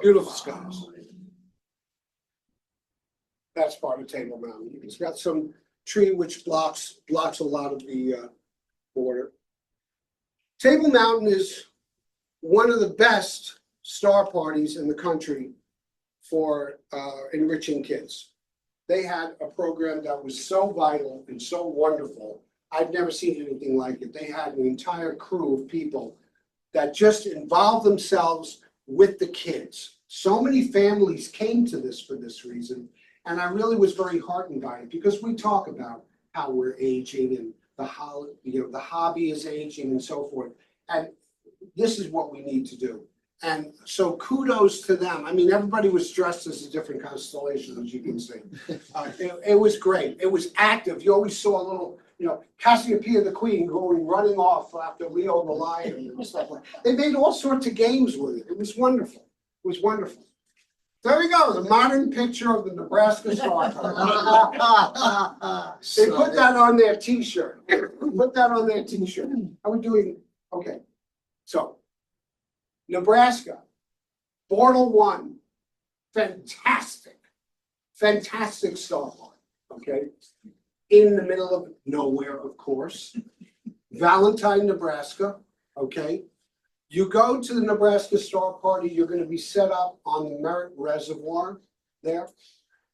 Beautiful skies. That's part of Table Mountain. It's got some tree which blocks a lot of the border. Table Mountain is one of the best star parties in the country for enriching kids. They had a program that was so vital and so wonderful. I've never seen anything like it. They had an entire crew of people that just involved themselves with the kids. So many families came to this for this reason, and I really was very heartened by it, because we talk about how we're aging and the hobby is aging and so forth, and this is what we need to do. And so kudos to them. I mean, everybody was dressed as a different constellation, as you can see. It was great. It was active. You always saw a little, Cassiopeia the Queen running off after Leo the Lion and stuff like that. They made all sorts of games with it. It was wonderful. It was wonderful. There we go, the modern picture of the Nebraska Star. They put that on their t-shirt. Put that on their t-shirt. Are we doing, okay. So, Nebraska, Bortle 1, fantastic, fantastic star park, okay? In the middle of nowhere, of course. Valentine, Nebraska, okay? You go to the Nebraska Star Party, you're gonna be set up on the Merritt Reservoir there.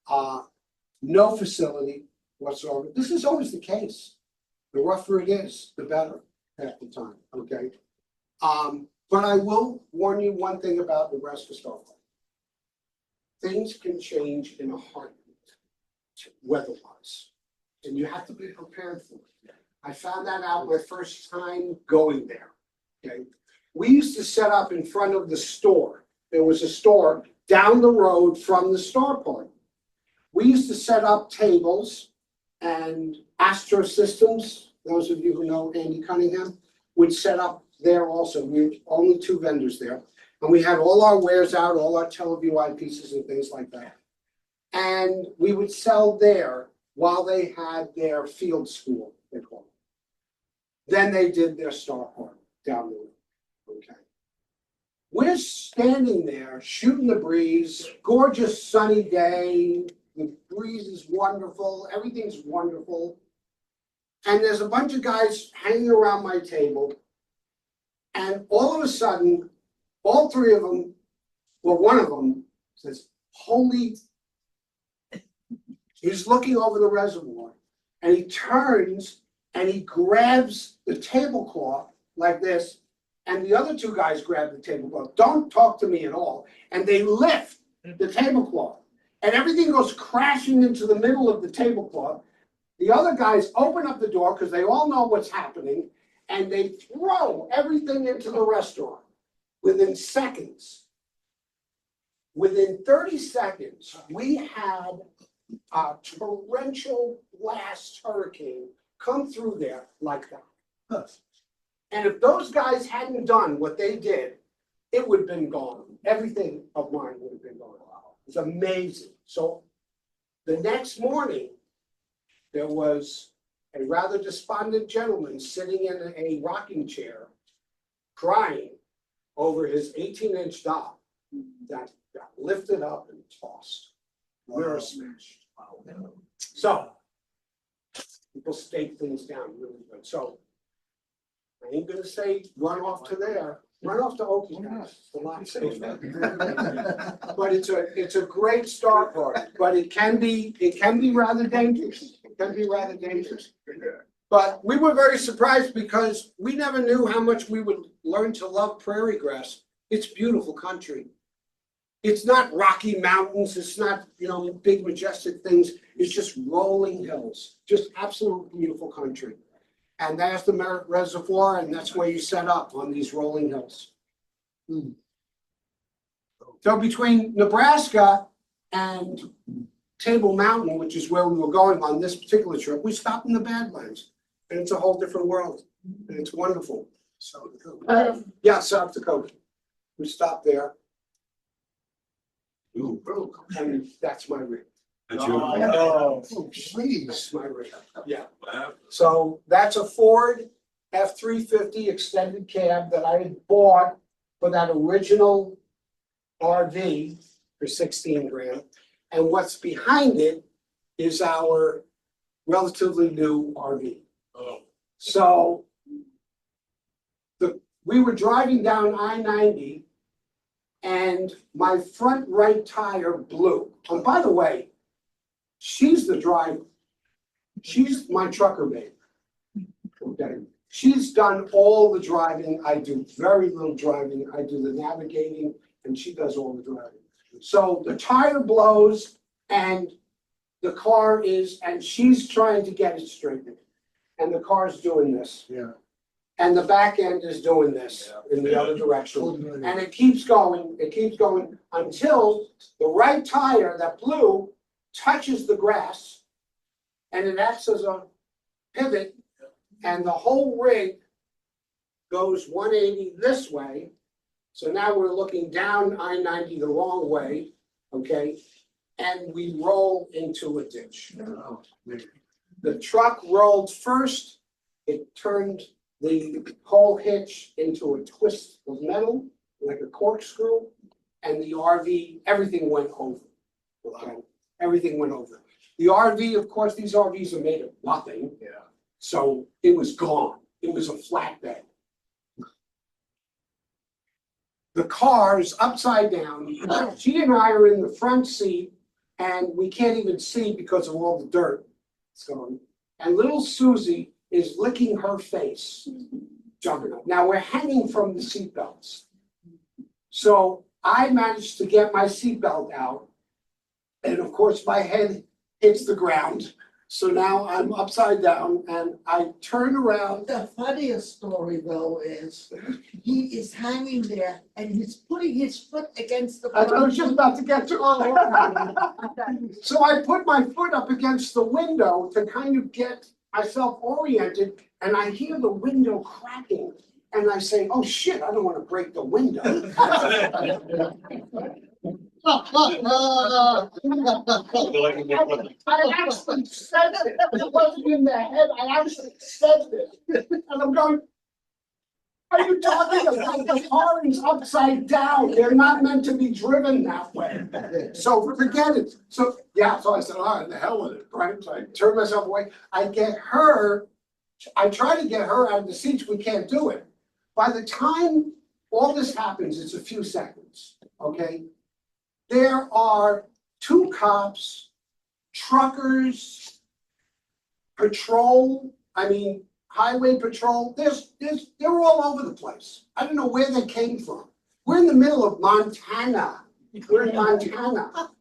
No facility whatsoever. This is always the case. The rougher it is, the better half the time, okay? But I will warn you one thing about Nebraska Star Party. Things can change in a heartbeat, weather-wise, and you have to be prepared for it. I found that out my first time going there, okay? We used to set up in front of the store. There was a store down the road from the Star Party. We used to set up tables, and Astro Systems, those of you who know Andy Cunningham, would set up there also. We were only 2 vendors there. And we had all our wares out, all our teleview eyepieces and things like that. And we would sell there while they had their field school, they call it. Then they did their Star Party down the road. Okay. We're standing there shooting the breeze, gorgeous sunny day, the breeze is wonderful, everything's wonderful. And there's a bunch of guys hanging around my table. And all of a sudden, all 3 of them, well, one of them says, holy, he's looking over the reservoir and he turns and he grabs the tablecloth like this. And the other 2 guys grab the tablecloth, don't talk to me at all, and they lift the tablecloth. And everything goes crashing into the middle of the tablecloth. The other guys open up the door, because they all know what's happening, and they throw everything into the restaurant within seconds. Within 30 seconds, we had a torrential blast hurricane come through there like that. And if those guys hadn't done what they did, it would have been gone. Everything of mine would have been gone. It's amazing. So the next morning, there was a rather despondent gentleman sitting in a rocking chair, crying over his 18-inch dock that got lifted up and tossed. Mirror smashed. So people stake things down really good. So I ain't gonna say run off to there, run off to Okie House, it's a lot safer. But it's a great start party, but it can be rather dangerous, it can be rather dangerous. But we were very surprised because we never knew how much we would learn to love prairie grass. It's beautiful country. It's not rocky mountains, it's not, big majestic things, it's just rolling hills, just absolute beautiful country. And that's the Merritt Reservoir, and that's where you set up on these rolling hills. So between Nebraska and Table Mountain, which is where we were going on this particular trip, we stopped in the Badlands. And it's a whole different world, and it's wonderful. South Dakota. Yeah, South Dakota. We stopped there. Ooh. And that's my rig. That's your- Oh, please. That's my rig. Yeah. Wow. So that's a Ford F-350 extended cab that I had bought for that original RV for 16 grand. And what's behind it is our relatively new RV. Oh. So we were driving down I-90 and my front right tire blew. And by the way, she's the driver. She's my trucker babe. Okay. She's done all the driving. I do very little driving. I do the navigating and she does all the driving. So the tire blows and the car is, and she's trying to get it straightened. And the car's doing this. Yeah. And the back end is doing this in the other direction. And it keeps going until the right tire that blew touches the grass and it acts as a pivot and the whole rig goes 180 this way. So now we're looking down I-90 the wrong way, okay? And we roll into a ditch. The truck rolled first, it turned the whole hitch into a twist of metal, like a corkscrew, and the RV, everything went over. Okay, everything went over. The RV, of course, these RVs are made of nothing. Yeah. So it was gone. It was a flatbed. The car is upside down. She and I are in the front seat and we can't even see because of all the dirt that's going. And little Susie is licking her face, jumping up. Now we're hanging from the seatbelts. So I managed to get my seatbelt out. And of course, my head hits the ground. So now I'm upside down and I turn around. The funniest story though is he is hanging there and he's putting his foot against the. I was just about to get to. So I put my foot up against the window to kind of get myself oriented and I hear the window cracking. And I say, oh shit, I don't want to break the window. I actually said it. It wasn't in the head. I actually said it. And I'm going, are you talking about the car is upside down? They're not meant to be driven that way. So forget it. So, yeah, so I said, all right, the hell with it, right? So I turned myself away. I try to get her out of the seat. We can't do it. By the time all this happens, it's a few seconds, okay? There are 2 cops, truckers, patrol, highway patrol, they're all over the place. I don't know where they came from. We're in the middle of Montana. We're in Montana,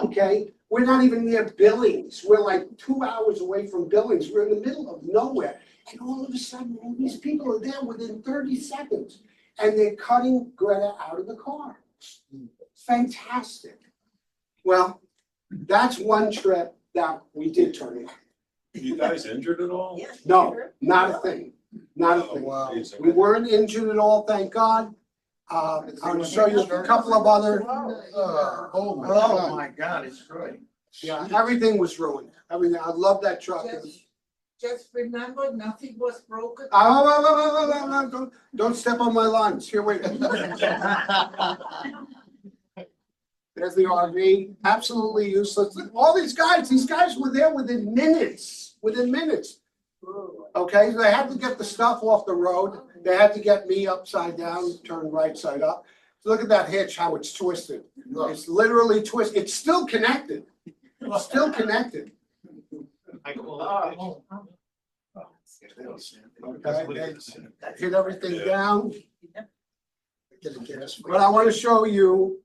okay? We're not even near Billings. We're like 2 hours away from Billings. We're in the middle of nowhere. And all of a sudden, all these people are there within 30 seconds. And they're cutting Greta out of the car. Fantastic. Well, that's one trip that we did turn in. Were you guys injured at all? No, not a thing, not a thing. Wow. We weren't injured at all, thank God. I'm gonna show you a couple of other, Oh my Oh God. my God, it's great. yeah, everything was ruined. Everything, I love that truck. Just remember, nothing was broken. Don't step on my lines, here, wait. There's the RV, absolutely useless. All these guys were there within minutes. Okay, so they had to get the stuff off the road. They had to get me upside down, turned right side up. Look at that hitch, how it's twisted. It's literally twisted. It's still connected. It's still connected. Okay, hit everything down. But I want to show you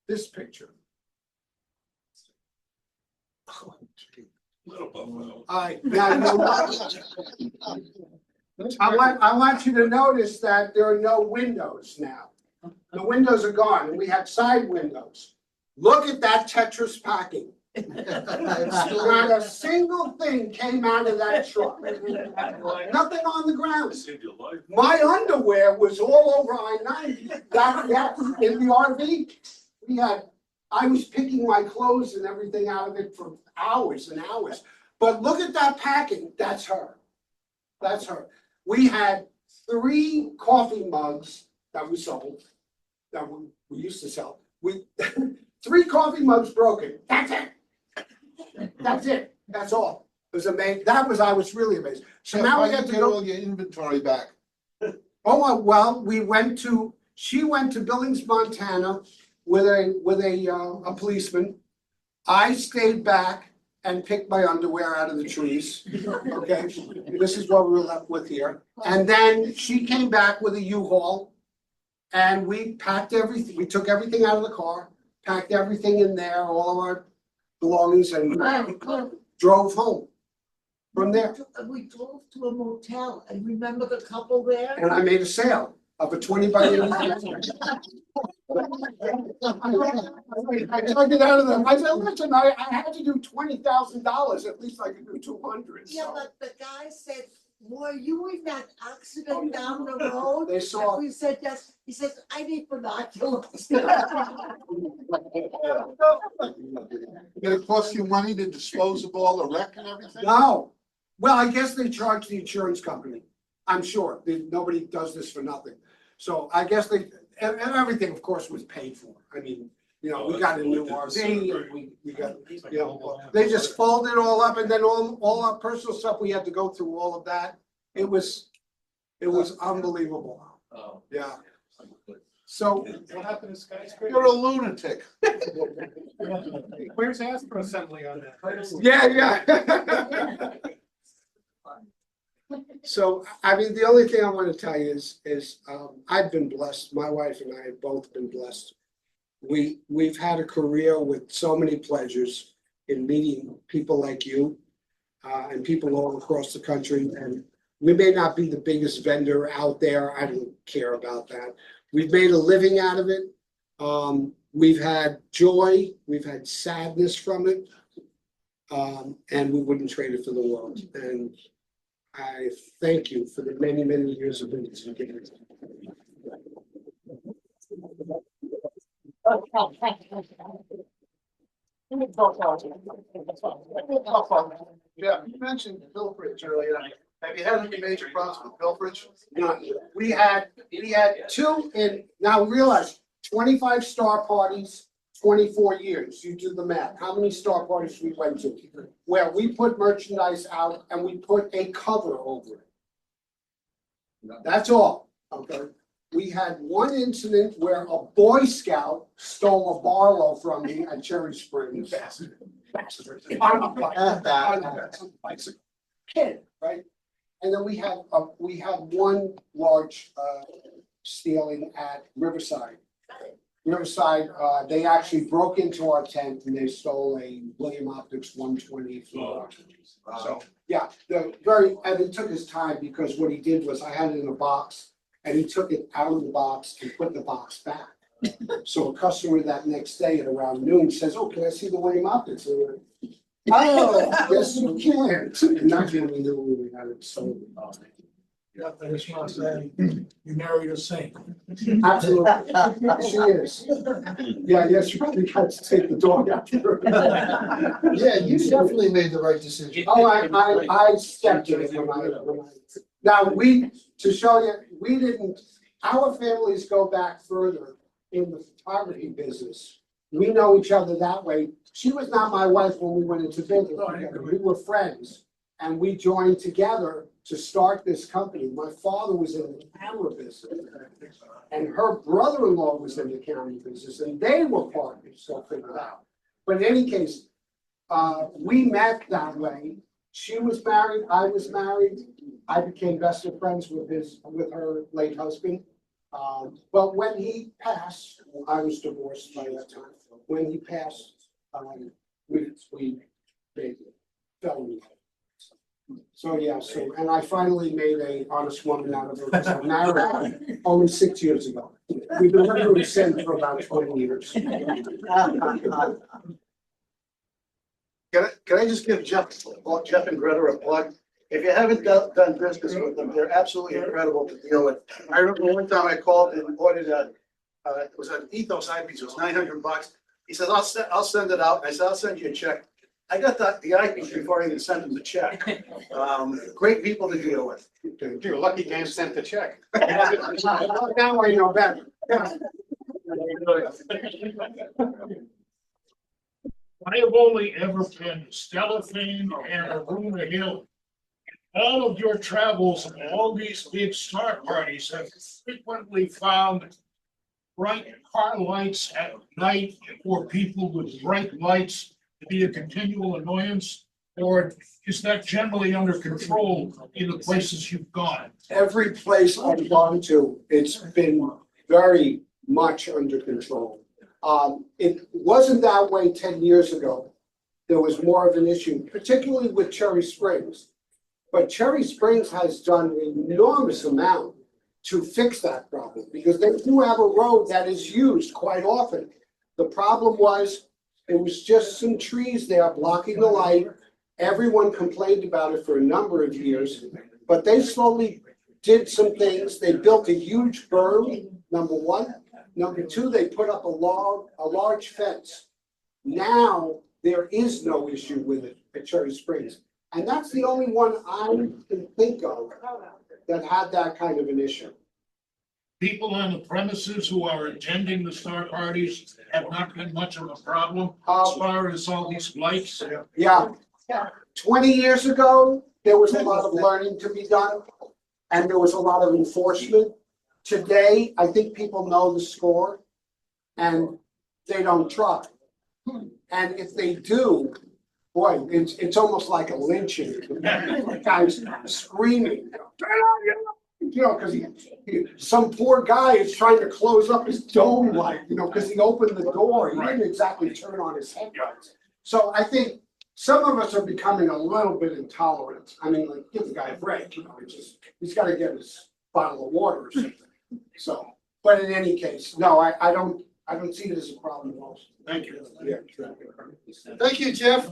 this picture. Little buffalo. I want you to notice that there are no windows now. The windows are gone, and we had side windows. Look at that Tetris packing. Not a single thing came out of that truck. Nothing on the ground. Saved your life. My underwear was all over I-90. That in the RV, I was picking my clothes and everything out of it for hours and hours. But look at that packing, that's her. That's her. We had 3 coffee mugs that we sold, that we used to sell. 3 coffee mugs broken, that's it. That's it, that's all. It was amazing, I was really amazed. So now we got to get go. all your inventory back. Oh, well, she went to Billings, Montana with a policeman. I stayed back and picked my underwear out of the trees. Okay, this is what we were left with here. And then she came back with a U-Haul and we packed everything. We took everything out of the car, packed everything in there, all of our belongings, and drove home from there. We drove to a motel and remember the couple there? And I made a sale of a 20 by 80. I took it out of them. I said, listen, I had to do $20,000. At least I could do 200. Yeah, So. but the guy said were you in that accident down the road? They saw- And we said, yes, he says, I need binoculars. Did it cost you money to dispose of all the wreck and everything? No, well, I guess they charge the insurance company, I'm sure, nobody does this for nothing. So I guess and everything, of course, was paid for, I mean, you know, we got a new RV and we got, you know, they just folded it all up and then all our personal stuff, we had to go through all of that. It was unbelievable, Oh. yeah. So, What happened to skyscraper? You're a lunatic. Where's AstroAssembly on that? yeah. So, I mean, the only thing I want to tell you is I've been blessed, my wife and I have both been blessed. We've had a career with so many pleasures in meeting people like you and people all across the country. And we may not be the biggest vendor out there, I don't care about that. We've made a living out of it. We've had joy, we've had sadness from it. And we wouldn't trade it for the world. And I thank you for the many, many years of business you've given us. Yeah, you mentioned pilferage earlier. Have you had any major problems with pilferage? None. We had two now realize 25 star parties, 24 years. You do the math. How many star parties we went to? Where we put merchandise out and we put a cover over it. That's all, okay? We had one incident where a Boy Scout stole a Barlow from me at Cherry Springs. On a bicycle. Kid, right? And then we had one large stealing at Riverside. Riverside, they actually broke into our tent and they stole a William Optics 120. So, yeah, and it took his time because what he did was I had it in a box and he took it out of the box and put the box back. So a customer that next day at around noon says, "Oh, can I see the William Optics?" And we're like, "Oh, yes, you can." And that's when we knew we had it sold. Yeah, I just want to say, you married a saint. Absolutely, she is. Yeah, yes, you probably got to take the dog out there. Yeah, you definitely made the right decision. Oh, I stepped in it when I. Now, to show you, our families go back further in the photography business. We know each other that way. She was not my wife when we went into business together. We were friends and we joined together to start this company. My father was in the camera business and her brother-in-law was in the camera business and they were partners, so figure it out. But in any case, we met that way. She was married, I was married. I became best of friends with her late husband. But when he passed, I was divorced by that time. When he passed, we fell in love. So, yeah, and I finally made an honest woman out of her because I married her only 6 years ago. We've been living since for about 20 years. Can I just give Jeff and Greta a plug? If you haven't done business with them, they're absolutely incredible to deal with. I remember one time I called and ordered it was an Ethos eyepiece, it was $900. He said, I'll send it out. I said, I'll send you a check. I got the eyepiece before I even sent him the check. Great people to deal with. You're lucky Dan sent the check. Now I know better. I have only ever been to Stellafane and Luna Hill. All of your travels and all these big star parties have frequently found bright car lights at night for people with bright lights to be a continual annoyance? Or is that generally under control in the places you've gone? Every place I've gone to, it's been very much under control. It wasn't that way 10 years ago. There was more of an issue, particularly with Cherry Springs. But Cherry Springs has done an enormous amount to fix that problem because they do have a road that is used quite often. The problem was it was just some trees there blocking the light. Everyone complained about it for a number of years. But they slowly did some things. They built a huge berm, number one. Number two, they put up a large fence. Now, there is no issue with it at Cherry Springs. And that's the only one I can think of that had that kind of an issue. People on the premises who are attending the star parties have not been much of a problem as far as all these lights. Yeah, 20 years ago, there was a lot of learning to be done, and there was a lot of enforcement. Today, I think people know the score, and they don't try. And if they do, boy, it's almost like a lynching. Guys screaming, you know, because some poor guy is trying to close up his dome light, you know, because he opened the door. He didn't exactly turn on his headlights. So I think some of us are becoming a little bit intolerant. I mean, like, give the guy a break, you know, he's got to get his bottle of water or something. So, but in any case, no, I don't see it as a problem at all. Thank you. Yeah. Thank you, Jeff.